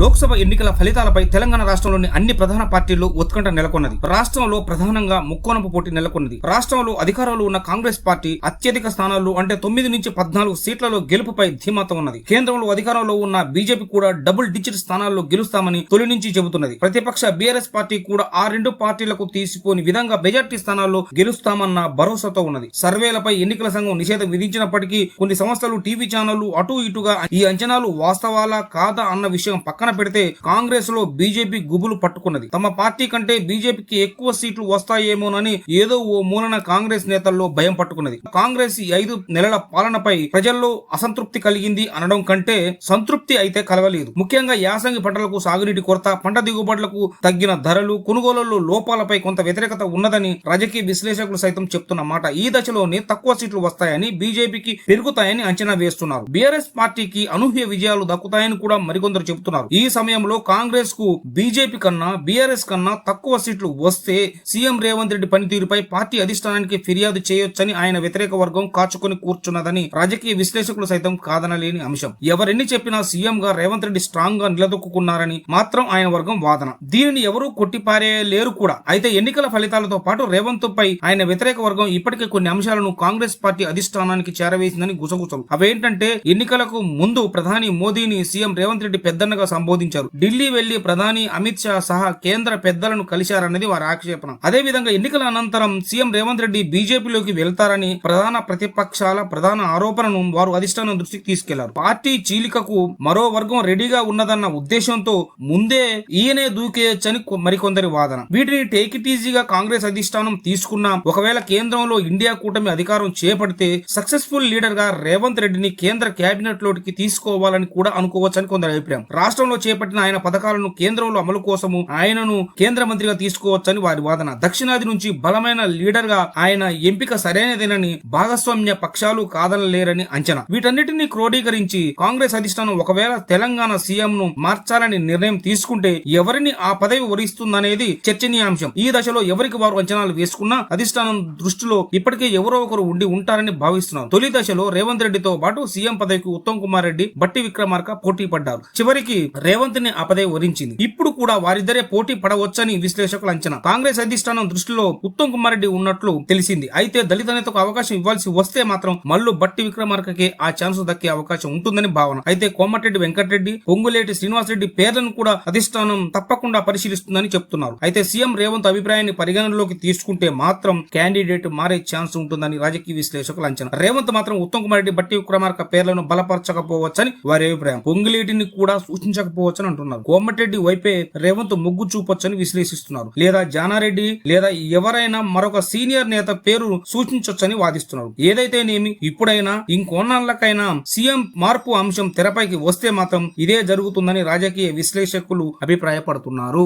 లోక్సభ ఎన్నికల ఫలితాలపై తెలంగాణ రాష్ట్రంలోని అన్ని ప్రధాన పార్టీల్లో ఉత్కంఠ నెలకొన్నది. రాష్ట్రంలో ప్రధానంగా ముక్కోనపు పోటీ నెలకొన్నది. రాష్ట్రంలో అధికారంలో ఉన్న కాంగ్రెస్ పార్టీ అత్యధిక స్థానాల్లో అంటే 9 నుంచి 14 సీట్లలో గెలుపుపై ధీమాతో ఉన్నది. కేంద్రంలో అధికారంలో ఉన్న బీజేపీ కూడా డబుల్ డిజిట్ స్థానాల్లో గెలుస్తామని తొలి నుంచి చెబుతున్నది. ప్రతిపక్ష బీఆర్ఎస్ పార్టీ కూడా ఆ రెండు పార్టీలకు తీసిపోని విధంగా మెజార్టీ స్థానాల్లో గెలుస్తామన్న భరోసాతో ఉన్నది. సర్వేలపై ఎన్నికల సంఘం నిషేధం విధించినప్పటికీ కొన్ని సంస్థలు, టీవీ ఛానళ్లు అటు ఇటుగా ఈ అంచనాలు వాస్తవాలా కాదా అన్న విషయం పక్కన పెడితే కాంగ్రెస్ లో బీజేపీ గుబులు పట్టుకున్నది. తమ పార్టీ కంటే బీజేపీకి ఎక్కువ సీట్లు వస్తాయేమోనని ఏదో ఓ మూలన కాంగ్రెస్ నేతల్లో భయం పట్టుకున్నది. కాంగ్రెస్ ఈ 5 నెలల పాలనపై ప్రజల్లో అసంతృప్తి కలిగింది అనడం కంటే సంతృప్తి అయితే కలగలేదు. ముఖ్యంగా యాసంగి పంటలకు సాగునీటి కొరత, పంట దిగుబడులకు తగ్గిన ధరలు, కొనుగోళ్లలో లోపాలపై కొంత వ్యతిరేకత ఉన్నదని రాజకీయ విశ్లేషకులు సైతం చెప్తున్న మాట. ఈ దశలోనే తక్కువ సీట్లు వస్తాయని, బీజేపీకి పెరుగుతాయని అంచనా వేస్తున్నారు. బీఆర్ఎస్ పార్టీకి అనూహ్య విజయాలు దక్కుతాయని కూడా మరికొందరు చెబుతున్నారు. ఈ సమయంలో కాంగ్రెస్ కు బీజేపీ కన్నా, బీఆర్ఎస్ కన్నా తక్కువ సీట్లు వస్తే సీఎం రేవంత్ రెడ్డి పనితీరుపై పార్టీ అధిష్టానానికి ఫిర్యాదు చేయొచ్చని ఆయన వ్యతిరేక వర్గం కాచుకొని కూర్చున్నదని రాజకీయ విశ్లేషకులు సైతం కాదనలేని అంశం. ఎవరెన్ని చెప్పినా సీఎం గా రేవంత్ రెడ్డి స్ట్రాంగ్ గా నిలదొక్కున్నారని మాత్రం ఆయన వర్గం వాదన. దీనిని ఎవరూ కొట్టిపారేయలేరు కూడా. అయితే ఎన్నికల ఫలితాలతో పాటు రేవంత్ పై ఆయన వ్యతిరేక వర్గం ఇప్పటికే కొన్ని అంశాలను కాంగ్రెస్ పార్టీ అధిష్టానానికి చేరవేసిందని గుసగుసలు. అవేంటంటే, ఎన్నికలకు ముందు ప్రధాని మోదీని సీఎం రేవంత్ రెడ్డి పెద్దన్నగా సంబోధించారు. ఢిల్లీ వెళ్లి ప్రధాని అమిత్ షా సహా కేంద్ర పెద్దలను కలిశారన్నది వారి ఆక్షేపణ. అదే విధంగా ఎన్నికల అనంతరం సీఎం రేవంత్ రెడ్డి బీజేపీలోకి వెళ్తారని ప్రధాన ప్రతిపక్షాల ప్రధాన ఆరోపణను వారు అధిష్టానం దృష్టికి తీసుకెళ్లారు. పార్టీ చీలికకు మరో వర్గం రెడీగా ఉన్నదన్న ఉద్దేశంతో ముందే ఈయనే దూకేయొచ్చని మరికొందరి వాదన. వీటిని టేక్ ఇట్ ఈజీగా కాంగ్రెస్ అధిష్టానం తీసుకున్నా, ఒకవేళ కేంద్రంలో ఇండియా కూటమి అధికారం చేపడితే సక్సెస్ఫుల్ లీడర్ గా రేవంత్ రెడ్డిని కేంద్ర కేబినెట్ లోకి తీసుకోవాలని కూడా అనుకోవచ్చని కొందరి అభిప్రాయం. రాష్ట్రంలో చేపట్టిన ఆయన పథకాలను కేంద్రంలో అమలు కోసము ఆయనను కేంద్ర మంత్రిగా తీసుకోవచ్చని వారి వాదన. దక్షిణాది నుంచి బలమైన లీడర్ గా ఆయన ఎంపిక సరైనదేనని భాగస్వామ్య పక్షాలు కాదనలేరని అంచనా. వీటన్నిటిని క్రోడీకరించి కాంగ్రెస్ అధిష్టానం ఒకవేళ తెలంగాణ సీఎం ను మార్చాలని నిర్ణయం తీసుకుంటే ఎవరిని ఆ పదవి వరిస్తుందనేది చర్చనీయాంశం. ఈ దశలో ఎవరికి వారు అంచనాలు వేసుకున్నా అధిష్టానం దృష్టిలో ఇప్పటికే ఎవరో ఒకరు ఉండి ఉంటారని భావిస్తున్నారు. తొలి దశలో రేవంత్ రెడ్డితో పాటు సీఎం పదవికి ఉత్తమ్ కుమార్ రెడ్డి, బట్టి విక్రమార్క పోటీ పడ్డారు. చివరికి రేవంత్ ని ఆ పదవి వరించింది. ఇప్పుడు కూడా వారిద్దరే పోటీ పడవచ్చని విశ్లేషకుల అంచనా. కాంగ్రెస్ అధిష్టానం దృష్టిలో ఉత్తమ్ కుమార్ రెడ్డి ఉన్నట్లు తెలిసింది. అయితే దళిత నేతకు అవకాశం ఇవ్వాల్సి వస్తే మాత్రం మల్లు బట్టి విక్రమార్కకే ఆ ఛాన్స్ దక్కే అవకాశం ఉంటుందని భావన. అయితే కోమటిరెడ్డి వెంకటరెడ్డి, పొంగులేటి శ్రీనివాసరెడ్డి పేర్లను కూడా అధిష్టానం తప్పకుండా పరిశీలిస్తుందని చెప్తున్నారు. అయితే సీఎం రేవంత్ అభిప్రాయాన్ని పరిగణనలోకి తీసుకుంటే మాత్రం క్యాండిడేట్ మారే ఛాన్స్ ఉంటుందని రాజకీయ విశ్లేషకుల అంచనా. రేవంత్ మాత్రం ఉత్తమ్ కుమార్ రెడ్డి, బట్టి విక్రమార్క పేర్లను బలపరచకపోవచ్చని వారి అభిప్రాయం. పొంగులేటిని కూడా సూచించకపోవచ్చని అంటున్నారు. కోమటిరెడ్డి వైపే రేవంత్ మొగ్గు చూపొచ్చని విశ్లేషిస్తున్నారు. లేదా జానారెడ్డి లేదా ఎవరైనా మరొక సీనియర్ నేత పేరు సూచించొచ్చని వాదిస్తున్నారు. ఏదైతేనేమి ఇప్పుడైనా ఇంకొన్నాళ్ళకైనా సీఎం మార్పు అంశం తెరపైకి వస్తే మాత్రం ఇదే జరుగుతుందని రాజకీయ విశ్లేషకులు అభిప్రాయపడుతున్నారు.